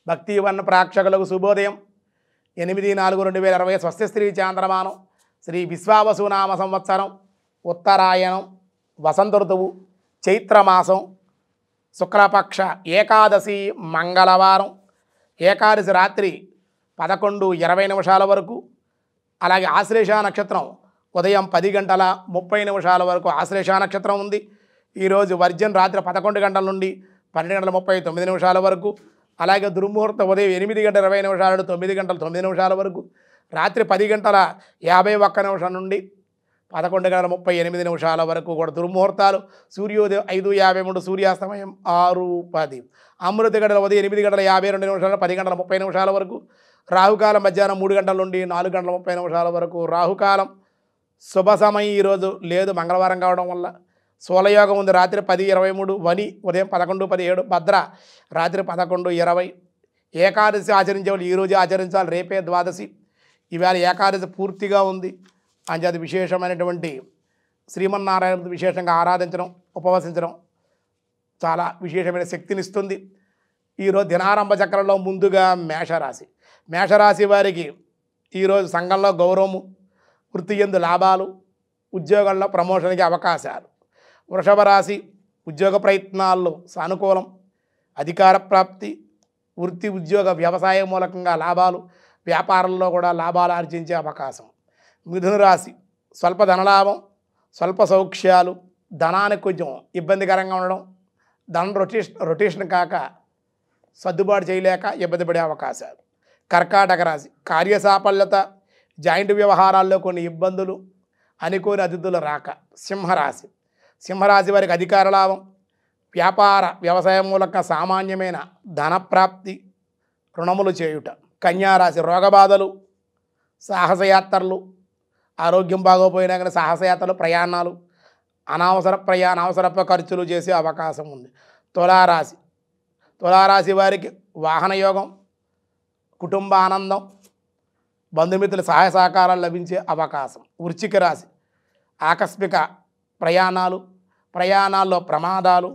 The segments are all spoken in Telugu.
భక్తివన్న ప్రేక్షకులకు శుభోదయం. 8/4/2020 స్వస్తి శ్రీ చాంద్రమానం శ్రీ విశ్వావసునామ సంవత్సరం ఉత్తరాయణం వసంత ఋతువు చైత్రమాసం శుక్లపక్ష ఏకాదశి మంగళవారం. ఏకాదశి రాత్రి 11:20 వరకు, అలాగే ఆశ్లేష నక్షత్రం ఉదయం 10:30 వరకు ఆశ్లేష నక్షత్రం ఉంది. ఈరోజు వర్జన్ రాత్రి 11 గంటల నుండి 12:39 వరకు, అలాగే దుర్ముహూర్తం ఉదయం 8:20 నుండి 9:09 వరకు, రాత్రి 10:51 నుండి 11:38 వరకు కూడా దుర్ముహూర్తాలు. సూర్యోదయం 5:53, సూర్యాస్తమయం 6:10, అమృత గంటల ఉదయం 8:52 10:30 వరకు, రాహుకాలం మధ్యాహ్నం 3 గంటల నుండి 4:30 వరకు రాహుకాలం. శుభ సమయం ఈరోజు లేదు, మంగళవారం కావడం వల్ల. సోలయోగం ఉంది రాత్రి 10:23, వని ఉదయం 11:17, భద్ర రాత్రి 11:20. ఏకాదశి ఆచరించే వాళ్ళు ఈరోజు ఆచరించాలి, రేపే ద్వాదశి. ఈవేళ ఏకాదశి పూర్తిగా ఉంది. అంచేత విశేషమైనటువంటి శ్రీమన్నారాయణ విశేషంగా ఆరాధించడం, ఉపవసించడం చాలా విశేషమైన శక్తినిస్తుంది. ఈరోజు దినారంభ చక్రంలో ముందుగా మేషరాశి. మేషరాశి వారికి ఈరోజు సంఘంలో గౌరవము, వృత్తి యందు లాభాలు, ఉద్యోగంలో ప్రమోషన్కి అవకాశాలు. వృషభ రాశి ఉద్యోగ ప్రయత్నాల్లో సానుకూలం, అధికార ప్రాప్తి, వృత్తి ఉద్యోగ వ్యవసాయ మూలకంగా లాభాలు, వ్యాపారంలో కూడా లాభాలు ఆర్జించే అవకాశం. మిథున రాశి స్వల్ప ధనలాభం, స్వల్ప సౌఖ్యాలు, ధనానికి కొంచెం ఇబ్బందికరంగా ఉండడం, ధనం రొటేషన్ కాక సర్దుబాటు చేయలేక ఇబ్బంది పడే అవకాశాలు. కర్కాటక రాశి కార్యసాఫల్యత, జాయింట్ వ్యవహారాల్లో కొన్ని ఇబ్బందులు, అనుకోని అతిథుల రాక. సింహరాశి వారికి అధికార లాభం, వ్యాపార వ్యవసాయం మూలక సామాన్యమైన ధనప్రాప్తి, రుణములు చేయుట. కన్యారాశి రోగబాధలు, సాహసయాత్రలు, ఆరోగ్యం బాగోపోయినా కానీ సాహసయాత్రలు, ప్రయాణాలు, అనవసర ఖర్చులు చేసే అవకాశం ఉంది. తులారాశి వారికి వాహన యోగం, కుటుంబ ఆనందం, బంధుమిత్రుల సహాయ సహకారాలు లభించే అవకాశం. వృశ్చిక రాశి ఆకస్మిక ప్రయాణాల్లో ప్రమాదాలు,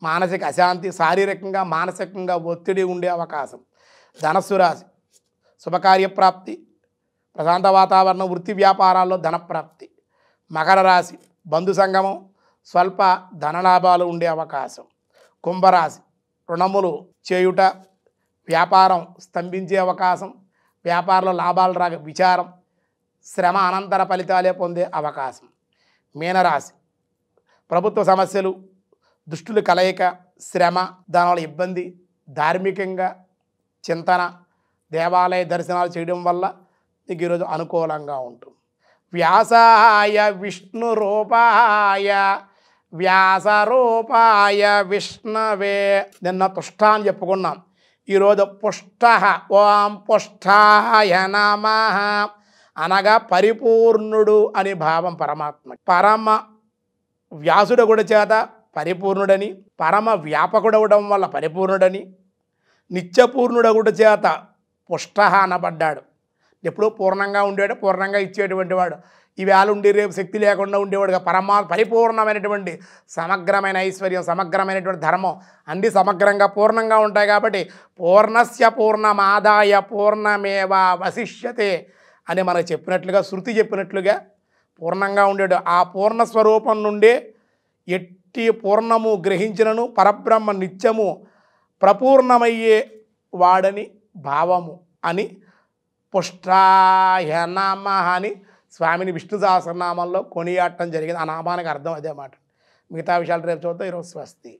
మానసిక అశాంతి, శారీరకంగా మానసికంగా ఒత్తిడి ఉండే అవకాశం. ధనస్సు రాశి శుభకార్యప్రాప్తి, ప్రశాంత వాతావరణం, వృత్తి వ్యాపారాల్లో ధనప్రాప్తి. మకర రాశి బంధు సంగమం, స్వల్ప ధనలాభాలు ఉండే అవకాశం. కుంభరాశి రుణములు చేయుట, వ్యాపారం స్తంభించే అవకాశం, వ్యాపారంలో లాభాలు రాక విచారం, శ్రమ అనంతర ఫలితాలే పొందే అవకాశం. మీనరాశి ప్రభుత్వ సమస్యలు, దుష్టుల కలయిక, శ్రమ, దానివల్ల ఇబ్బంది, ధార్మికంగా చింతన, దేవాలయ దర్శనాలు చేయడం వల్ల మీకు ఈరోజు అనుకూలంగా ఉంటుంది. వ్యాసాయ విష్ణు రూపాయ వ్యాసరూపాయ విష్ణవే. నిన్న తుష్ట అని చెప్పుకున్నాం, ఈరోజు పుష్ట. ఓం పుష్టాయ నమః అనగా పరిపూర్ణుడు అని భావం. పరమ వ్యాసుడు కూడా చేత పరిపూర్ణుడని, పరమ వ్యాపకుడవడం వల్ల పరిపూర్ణుడని, నిత్యపూర్ణుడగుడు చేత పుష్ట అనబడ్డాడు. ఎప్పుడూ పూర్ణంగా ఉండేవాడు, పూర్ణంగా ఇచ్చేటువంటి వాడు. ఈవేళ ఉండి రేపు శక్తి లేకుండా ఉండేవాడుగా పరిపూర్ణమైనటువంటి సమగ్రమైన ఐశ్వర్యం, సమగ్రమైనటువంటి ధర్మం అన్నీ సమగ్రంగా పూర్ణంగా ఉంటాయి. కాబట్టి పూర్ణస్య పూర్ణమాదాయ పూర్ణమేవ వశిష్యతే అని మనకు చెప్పినట్లుగా, శృతి చెప్పినట్లుగా పూర్ణంగా ఉండేడు. ఆ పూర్ణస్వరూపం నుండే ఎట్టి పూర్ణము గ్రహించినను పరబ్రహ్మ నిత్యము ప్రపూర్ణమయ్యే వాడని భావము అని పుష్టాయ నమః అని స్వామిని విష్ణు సహస్రనామంలో కొనియాడటం జరిగింది. ఆ నామానికి అర్థం అదే మాట. మిగతా విషయాలు రేపు చూద్దాం. ఈరోజు స్వస్తి.